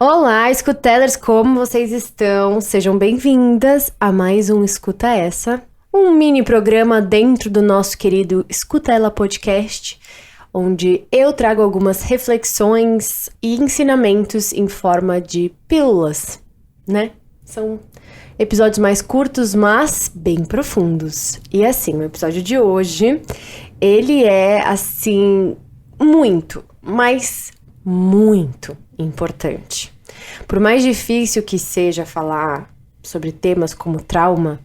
Olá, escutelers, como vocês estão? Sejam bem-vindas a mais um Escuta Essa, um mini programa dentro do nosso querido Escuta Ela Podcast, onde eu trago algumas reflexões e ensinamentos em forma de pílulas, né? São episódios mais curtos, mas bem profundos. E assim, o episódio de hoje, ele é, assim, muito, mas muito importante. Por mais difícil que seja falar sobre temas como trauma,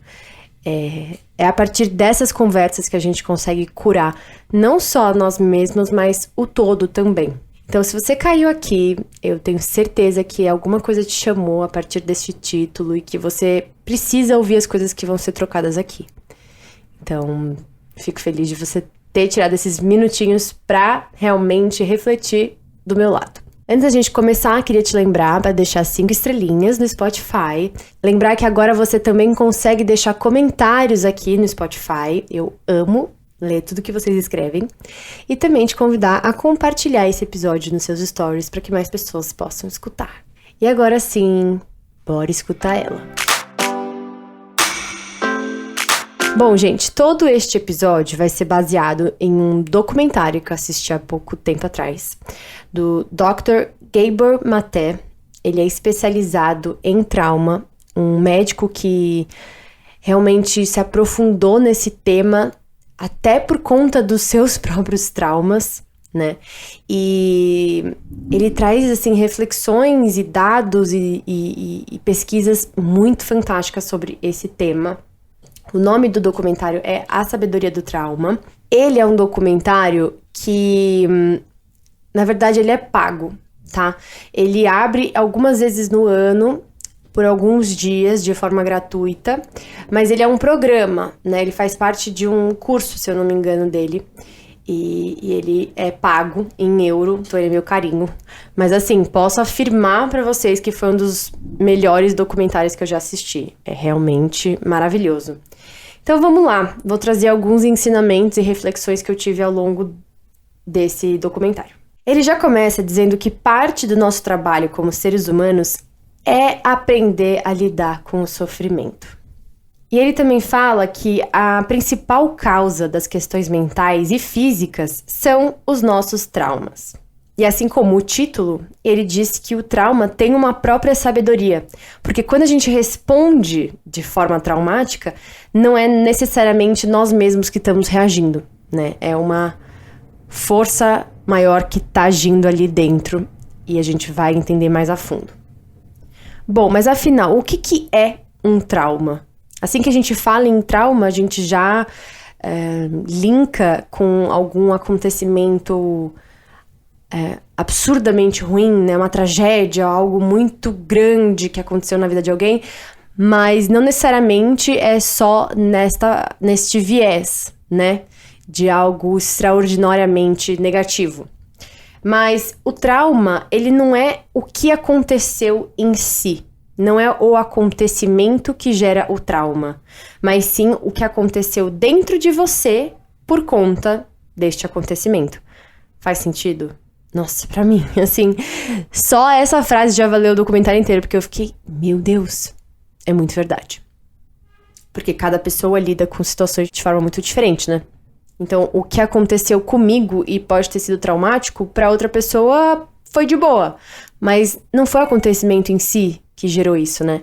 é a partir dessas conversas que a gente consegue curar não só nós mesmos, mas o todo também. Então, se você caiu aqui, eu tenho certeza que alguma coisa te chamou a partir deste título e que você precisa ouvir as coisas que vão ser trocadas aqui. Então, fico feliz de você ter tirado esses minutinhos para realmente refletir do meu lado. Antes da gente começar, queria te lembrar para deixar 5 estrelinhas no Spotify. Lembrar que agora você também consegue deixar comentários aqui no Spotify. Eu amo ler tudo que vocês escrevem. E também te convidar a compartilhar esse episódio nos seus stories para que mais pessoas possam escutar. E agora sim, bora escutar ela. Bom, gente, todo este episódio vai ser baseado em um documentário que eu assisti há pouco tempo atrás, do Dr. Gabor Maté. Ele é especializado em trauma, um médico que realmente se aprofundou nesse tema até por conta dos seus próprios traumas, né? E ele traz, assim, reflexões e dados e pesquisas muito fantásticas sobre esse tema. O nome do documentário é A Sabedoria do Trauma. Ele é um documentário que, na verdade, ele é pago, tá? Ele abre algumas vezes no ano, por alguns dias, de forma gratuita, mas ele é um programa, né? Ele faz parte de um curso, se eu não me engano, dele. E ele é pago em euro, então ele é meu carinho. Mas assim, posso afirmar pra vocês que foi um dos melhores documentários que eu já assisti. É realmente maravilhoso. Então vamos lá, vou trazer alguns ensinamentos e reflexões que eu tive ao longo desse documentário. Ele já começa dizendo que parte do nosso trabalho como seres humanos é aprender a lidar com o sofrimento. E ele também fala que a principal causa das questões mentais e físicas são os nossos traumas. E assim como o título, ele diz que o trauma tem uma própria sabedoria, porque quando a gente responde de forma traumática, não é necessariamente nós mesmos que estamos reagindo, né? É uma força maior que está agindo ali dentro e a gente vai entender mais a fundo. Bom, mas afinal, o que é um trauma? Assim que a gente fala em trauma, a gente já linka com algum acontecimento absurdamente ruim, né? Uma tragédia, algo muito grande que aconteceu na vida de alguém, mas não necessariamente é só neste viés, né? De algo extraordinariamente negativo. Mas o trauma, ele não é o que aconteceu em si. Não é o acontecimento que gera o trauma, mas sim o que aconteceu dentro de você por conta deste acontecimento. Faz sentido? Nossa, pra mim, assim, só essa frase já valeu o documentário inteiro, porque eu fiquei, meu Deus, é muito verdade. Porque cada pessoa lida com situações de forma muito diferente, né? Então, o que aconteceu comigo e pode ter sido traumático, pra outra pessoa foi de boa. Mas não foi o acontecimento em si que gerou isso, né?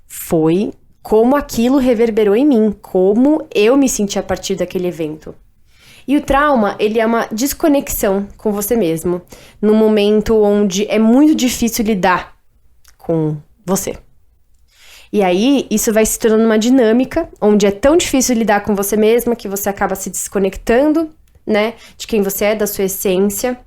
Foi como aquilo reverberou em mim, como eu me senti a partir daquele evento. E o trauma, ele é uma desconexão com você mesmo, num momento onde é muito difícil lidar com você. E aí, isso vai se tornando uma dinâmica, onde é tão difícil lidar com você mesma que você acaba se desconectando, né, de quem você é, da sua essência,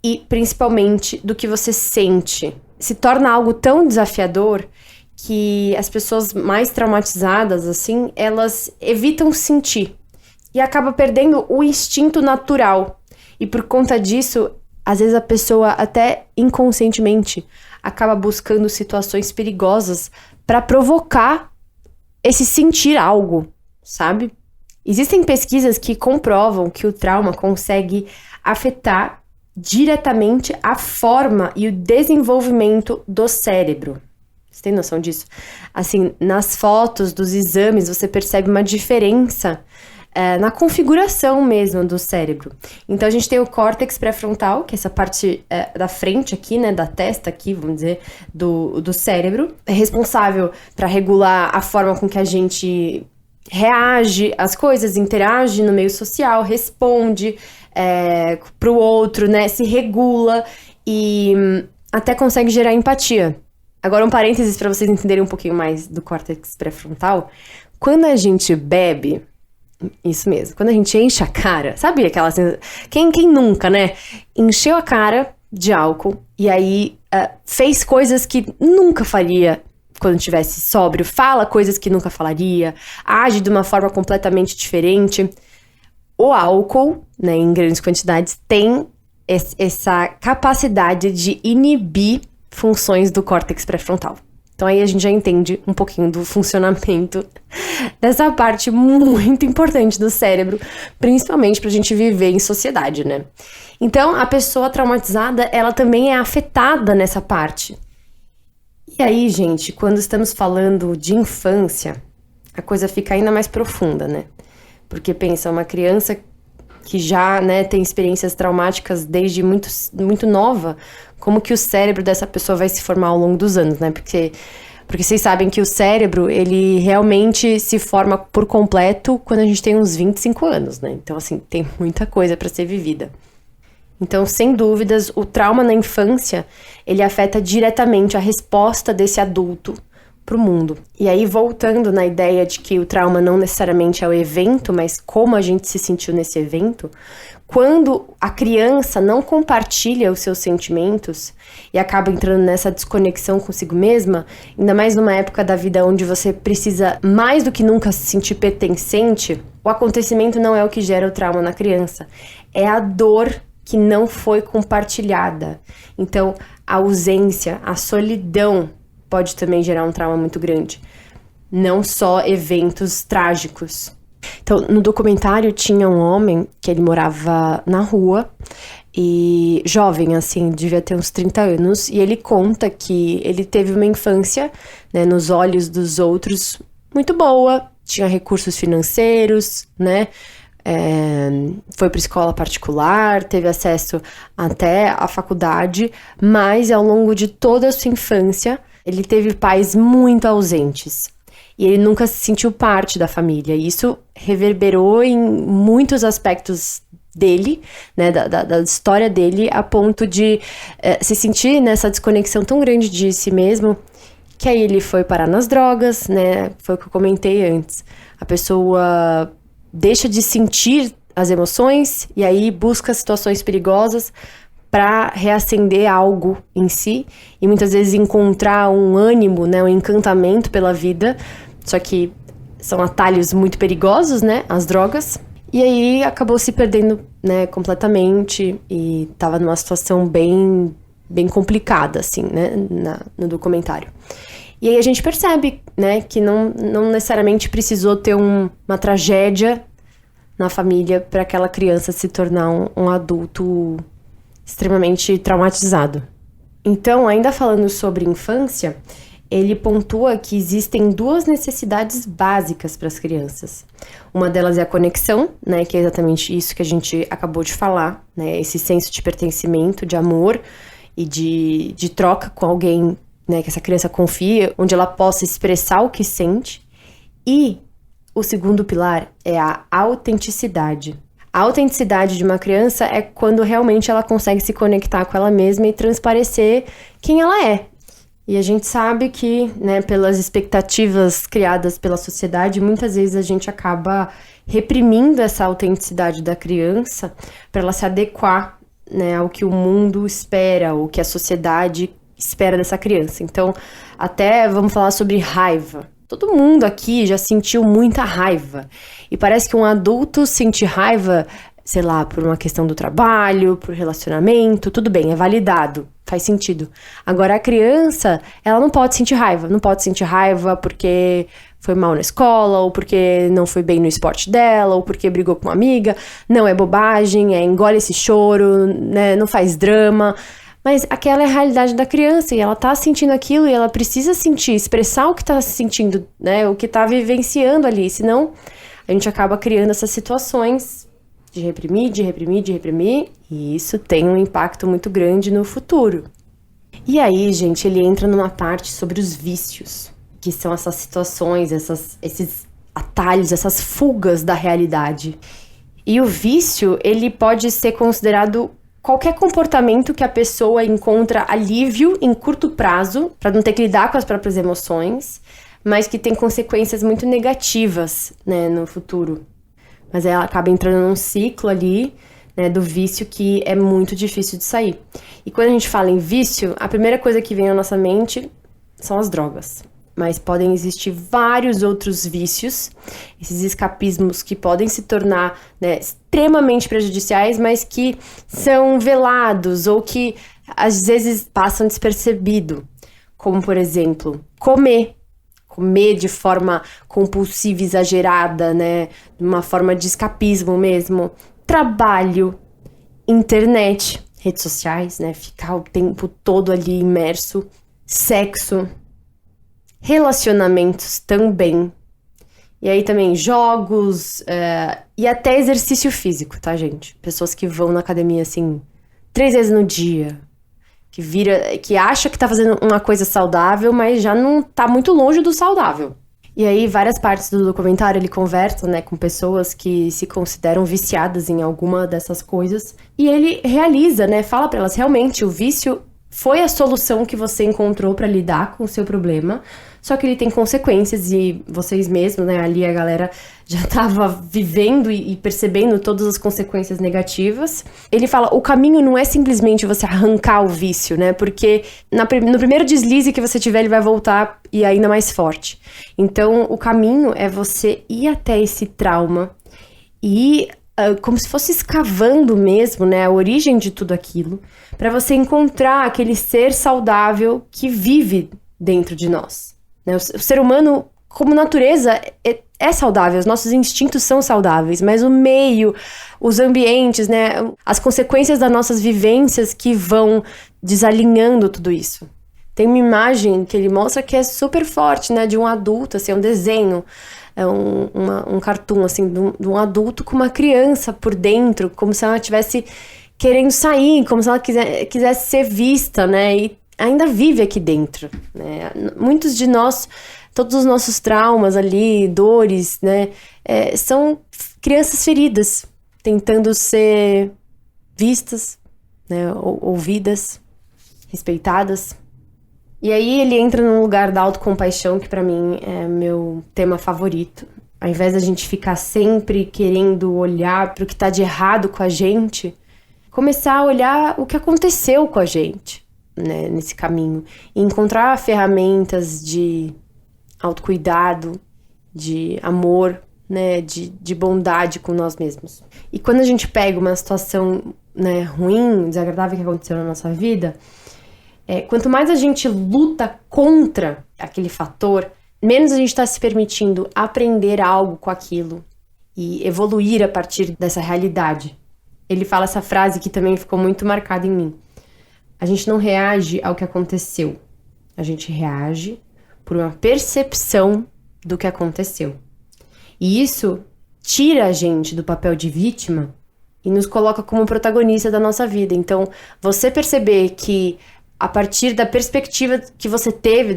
e principalmente do que você sente. Se torna algo tão desafiador que as pessoas mais traumatizadas, assim, elas evitam sentir. E acaba perdendo o instinto natural. E por conta disso, às vezes a pessoa até inconscientemente acaba buscando situações perigosas para provocar esse sentir algo, sabe? Existem pesquisas que comprovam que o trauma consegue afetar diretamente a forma e o desenvolvimento do cérebro. Você tem noção disso? Assim, nas fotos dos exames, você percebe uma diferença na configuração mesmo do cérebro. Então, a gente tem o córtex pré-frontal, que é essa parte da frente aqui, né, da testa aqui, vamos dizer, do cérebro. É responsável para regular a forma com que a gente reage às coisas, interage no meio social, responde para o outro, né, se regula e até consegue gerar empatia. Agora, um parênteses para vocês entenderem um pouquinho mais do córtex pré-frontal. Quando a gente bebe, isso mesmo, quando a gente enche a cara, sabe aquela sensação? Quem nunca, né? Encheu a cara de álcool e aí fez coisas que nunca faria quando estivesse sóbrio, fala coisas que nunca falaria, age de uma forma completamente diferente. O álcool, né, em grandes quantidades, tem essa capacidade de inibir funções do córtex pré-frontal. Então aí a gente já entende um pouquinho do funcionamento dessa parte muito importante do cérebro, principalmente pra gente viver em sociedade, né? Então a pessoa traumatizada, ela também é afetada nessa parte. E aí, gente, quando estamos falando de infância, a coisa fica ainda mais profunda, né? Porque pensa, uma criança que já, né, tem experiências traumáticas desde muito nova, como que o cérebro dessa pessoa vai se formar ao longo dos anos, né? Porque vocês sabem que o cérebro, ele realmente se forma por completo quando a gente tem uns 25 anos, né? Então, assim, tem muita coisa para ser vivida. Então, sem dúvidas, o trauma na infância, ele afeta diretamente a resposta desse adulto pro mundo. E aí, voltando na ideia de que o trauma não necessariamente é o evento, mas como a gente se sentiu nesse evento, quando a criança não compartilha os seus sentimentos e acaba entrando nessa desconexão consigo mesma, ainda mais numa época da vida onde você precisa mais do que nunca se sentir pertencente, o acontecimento não é o que gera o trauma na criança, é a dor que não foi compartilhada. Então, a ausência, a solidão pode também gerar um trauma muito grande. Não só eventos trágicos. Então, no documentário tinha um homem que ele morava na rua e jovem, assim, devia ter uns 30 anos, e ele conta que ele teve uma infância, né, nos olhos dos outros, muito boa, tinha recursos financeiros, né, foi para escola particular, teve acesso até à faculdade, mas ao longo de toda a sua infância, ele teve pais muito ausentes. E ele nunca se sentiu parte da família. E isso reverberou em muitos aspectos dele, né, da história dele, a ponto de se sentir nessa desconexão tão grande de si mesmo, que aí ele foi parar nas drogas, né, foi o que eu comentei antes. A pessoa deixa de sentir as emoções e aí busca situações perigosas para reacender algo em si e muitas vezes encontrar um ânimo, né, um encantamento pela vida, só que são atalhos muito perigosos, né, as drogas, e aí acabou se perdendo, né, completamente e tava numa situação bem complicada, assim, né, no documentário. E aí a gente percebe, né, que não necessariamente precisou ter uma tragédia na família para aquela criança se tornar um adulto extremamente traumatizado. Então, ainda falando sobre infância, ele pontua que existem duas necessidades básicas para as crianças. Uma delas é a conexão, né, que é exatamente isso que a gente acabou de falar, né, esse senso de pertencimento, de amor e de troca com alguém, né, que essa criança confia, onde ela possa expressar o que sente. E o segundo pilar é a autenticidade. A autenticidade de uma criança é quando realmente ela consegue se conectar com ela mesma e transparecer quem ela é. E a gente sabe que, né, pelas expectativas criadas pela sociedade, muitas vezes a gente acaba reprimindo essa autenticidade da criança para ela se adequar, né, ao que o mundo espera, ou que a sociedade espera dessa criança. Então, até vamos falar sobre raiva. Todo mundo aqui já sentiu muita raiva. E parece que um adulto sente raiva, sei lá, por uma questão do trabalho, por relacionamento, tudo bem, é validado. faz sentido. Agora, a criança, ela não pode sentir raiva. Não pode sentir raiva porque foi mal na escola, ou porque não foi bem no esporte dela, ou porque brigou com uma amiga. Não, é bobagem, engole esse choro, né? Não faz drama. Mas aquela é a realidade da criança, e ela tá sentindo aquilo, e ela precisa sentir, expressar o que tá sentindo, né? O que tá vivenciando ali. Senão, a gente acaba criando essas situações de reprimir, e isso tem um impacto muito grande no futuro. E aí, gente, ele entra numa parte sobre os vícios, que são essas situações, esses atalhos, essas fugas da realidade. E o vício, ele pode ser considerado qualquer comportamento que a pessoa encontra alívio em curto prazo, para não ter que lidar com as próprias emoções, mas que tem consequências muito negativas, né, no futuro. Mas ela acaba entrando num ciclo ali, né, do vício que é muito difícil de sair. E quando a gente fala em vício, a primeira coisa que vem à nossa mente são as drogas. Mas podem existir vários outros vícios, esses escapismos que podem se tornar, né, extremamente prejudiciais, mas que são velados ou que às vezes passam despercebido. Como, por exemplo, comer de forma compulsiva, exagerada, né? De uma forma de escapismo mesmo. Trabalho, internet, redes sociais, né? Ficar o tempo todo ali imerso. Sexo, relacionamentos também. E aí também jogos e até exercício físico, tá, gente? Pessoas que vão na academia, assim, 3 vezes no dia. Que acha que tá fazendo uma coisa saudável, mas já não tá muito longe do saudável. E aí, várias partes do documentário, ele conversa, né, com pessoas que se consideram viciadas em alguma dessas coisas. E ele realiza, né, fala pra elas, realmente, o vício foi a solução que você encontrou pra lidar com o seu problema, só que ele tem consequências e vocês mesmos, né, ali a galera já tava vivendo e percebendo todas as consequências negativas. Ele fala, o caminho não é simplesmente você arrancar o vício, né, porque no primeiro deslize que você tiver, ele vai voltar e ainda mais forte. Então, o caminho é você ir até esse trauma e como se fosse escavando mesmo, né, a origem de tudo aquilo, para você encontrar aquele ser saudável que vive dentro de nós. Né? O ser humano, como natureza, é saudável, os nossos instintos são saudáveis, mas o meio, os ambientes, né, as consequências das nossas vivências que vão desalinhando tudo isso. Tem uma imagem que ele mostra que é super forte, né, de um adulto, assim, um desenho, um cartoon, assim, de um adulto com uma criança por dentro, como se ela estivesse querendo sair, como se ela quisesse ser vista, né, e ainda vive aqui dentro, né, muitos de nós, todos os nossos traumas ali, dores, né, são crianças feridas, tentando ser vistas, né, ouvidas, respeitadas. E aí ele entra num lugar da autocompaixão, que pra mim é meu tema favorito. Ao invés da gente ficar sempre querendo olhar pro que tá de errado com a gente, começar a olhar o que aconteceu com a gente, né, nesse caminho. E encontrar ferramentas de autocuidado, de amor, né, de bondade com nós mesmos. E quando a gente pega uma situação, né, ruim, desagradável que aconteceu na nossa vida, quanto mais a gente luta contra aquele fator, menos a gente está se permitindo aprender algo com aquilo e evoluir a partir dessa realidade. Ele fala essa frase que também ficou muito marcada em mim. A gente não reage ao que aconteceu. A gente reage por uma percepção do que aconteceu. E isso tira a gente do papel de vítima e nos coloca como protagonista da nossa vida. Então, você perceber que a partir da perspectiva que você teve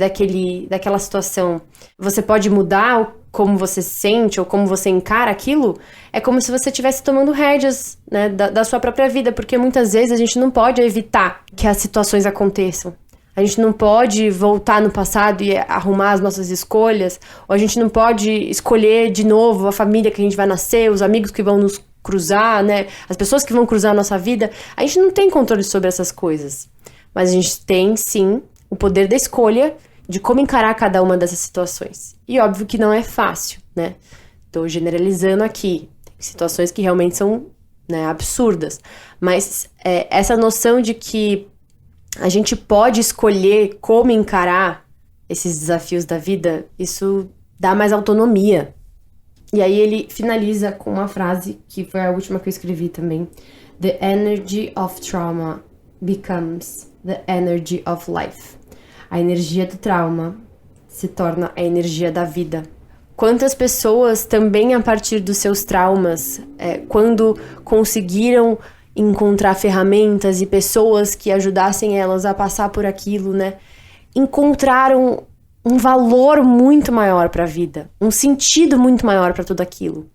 daquela situação, você pode mudar como você se sente ou como você encara aquilo, é como se você estivesse tomando rédeas, né, da sua própria vida, porque muitas vezes a gente não pode evitar que as situações aconteçam. A gente não pode voltar no passado e arrumar as nossas escolhas, ou a gente não pode escolher de novo a família que a gente vai nascer, os amigos que vão nos cruzar, né, as pessoas que vão cruzar a nossa vida. A gente não tem controle sobre essas coisas. Mas a gente tem, sim, o poder da escolha de como encarar cada uma dessas situações. E óbvio que não é fácil, né? Tô generalizando aqui. Tem situações que realmente são, né, absurdas. Mas essa noção de que a gente pode escolher como encarar esses desafios da vida, isso dá mais autonomia. E aí ele finaliza com uma frase que foi a última que eu escrevi também. The energy of trauma becomes the energy of life. A energia do trauma se torna a energia da vida. Quantas pessoas também a partir dos seus traumas, quando conseguiram encontrar ferramentas e pessoas que ajudassem elas a passar por aquilo, né? Encontraram um valor muito maior para a vida, um sentido muito maior para tudo aquilo.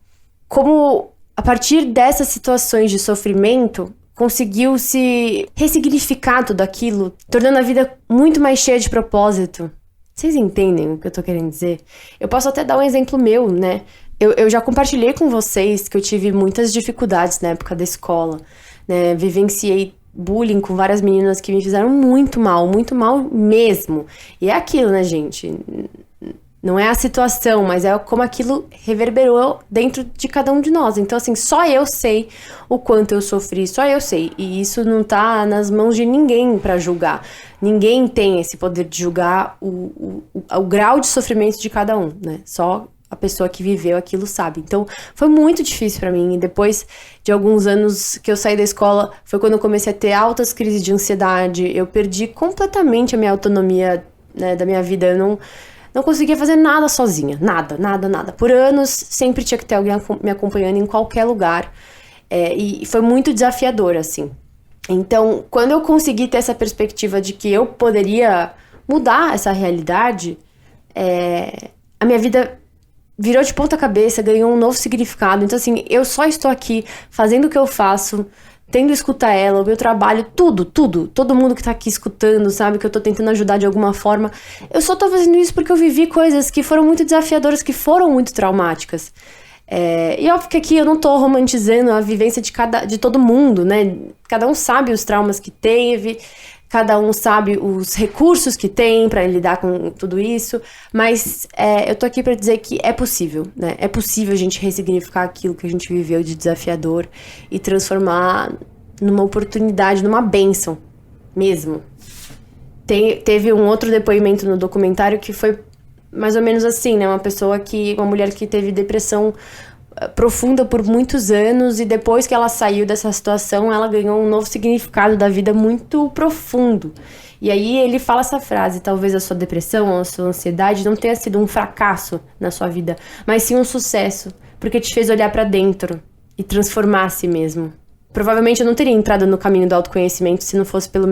Como a partir dessas situações de sofrimento, conseguiu se ressignificar tudo aquilo, tornando a vida muito mais cheia de propósito. Vocês entendem o que eu tô querendo dizer? Eu posso até dar um exemplo meu, né? Eu já compartilhei com vocês que eu tive muitas dificuldades na época da escola, né? Vivenciei bullying com várias meninas que me fizeram muito mal mesmo. E é aquilo, né, gente? Não é a situação, mas é como aquilo reverberou dentro de cada um de nós. Então, assim, só eu sei o quanto eu sofri, só eu sei. E isso não tá nas mãos de ninguém pra julgar. Ninguém tem esse poder de julgar o grau de sofrimento de cada um, né? Só a pessoa que viveu aquilo sabe. Então, foi muito difícil pra mim. E depois de alguns anos que eu saí da escola, foi quando eu comecei a ter altas crises de ansiedade. Eu perdi completamente a minha autonomia, né, da minha vida. Eu não conseguia fazer nada sozinha. Nada. Por anos, sempre tinha que ter alguém me acompanhando em qualquer lugar. E foi muito desafiador, assim. Então, quando eu consegui ter essa perspectiva de que eu poderia mudar essa realidade, a minha vida virou de ponta cabeça, ganhou um novo significado. Então, assim, eu só estou aqui fazendo o que eu faço, tendo escutar ela, o meu trabalho, tudo. Todo mundo que tá aqui escutando, sabe, que eu tô tentando ajudar de alguma forma. Eu só tô fazendo isso porque eu vivi coisas que foram muito desafiadoras, que foram muito traumáticas. E óbvio que aqui eu não tô romantizando a vivência de todo mundo, né? Cada um sabe os traumas que teve, cada um sabe os recursos que tem pra lidar com tudo isso, mas eu tô aqui pra dizer que é possível, né? É possível a gente ressignificar aquilo que a gente viveu de desafiador e transformar numa oportunidade, numa bênção mesmo. Teve um outro depoimento no documentário que foi mais ou menos assim, né? Uma mulher que teve depressão profunda por muitos anos e depois que ela saiu dessa situação, ela ganhou um novo significado da vida muito profundo. E aí ele fala essa frase: talvez a sua depressão, a sua ansiedade não tenha sido um fracasso na sua vida, mas sim um sucesso, porque te fez olhar pra dentro e transformar a si mesmo. Provavelmente eu não teria entrado no caminho do autoconhecimento se não fosse pela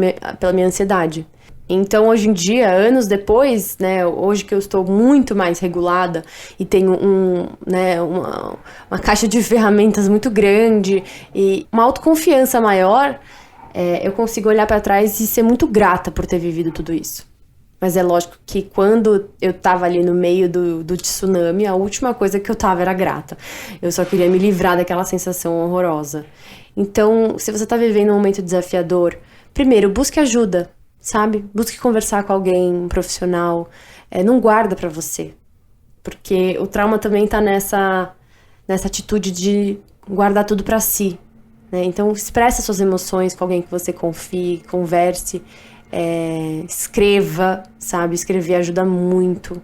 minha ansiedade. Então, hoje em dia, anos depois, né, hoje que eu estou muito mais regulada e tenho uma caixa de ferramentas muito grande e uma autoconfiança maior, eu consigo olhar para trás e ser muito grata por ter vivido tudo isso. Mas é lógico que quando eu tava ali no meio do tsunami, a última coisa que eu tava era grata. Eu só queria me livrar daquela sensação horrorosa. Então, se você tá vivendo um momento desafiador, primeiro, busque ajuda. Sabe? Busque conversar com alguém, um profissional. Não guarda pra você. Porque o trauma também tá nessa atitude de guardar tudo pra si, né? Então, expresse suas emoções com alguém que você confie, converse, escreva, sabe? Escrever ajuda muito.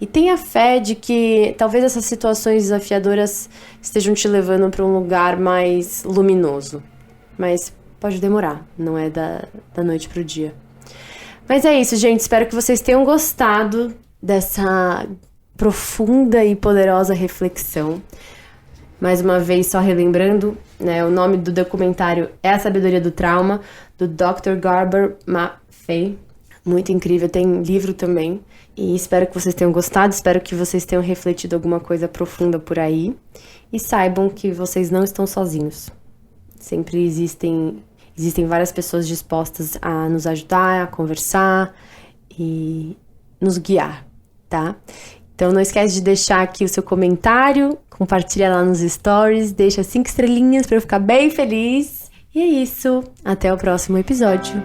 E tenha fé de que talvez essas situações desafiadoras estejam te levando pra um lugar mais luminoso. Mas pode demorar, não é da noite pro dia. Mas é isso, gente. Espero que vocês tenham gostado dessa profunda e poderosa reflexão. Mais uma vez, só relembrando, né, o nome do documentário é A Sabedoria do Trauma, do Dr. Gabor Maté. Muito incrível, tem livro também. E espero que vocês tenham gostado, espero que vocês tenham refletido alguma coisa profunda por aí. E saibam que vocês não estão sozinhos. Sempre existem várias pessoas dispostas a nos ajudar, a conversar e nos guiar, tá? Então não esquece de deixar aqui o seu comentário, compartilha lá nos stories, deixa 5 estrelinhas pra eu ficar bem feliz. E é isso, até o próximo episódio.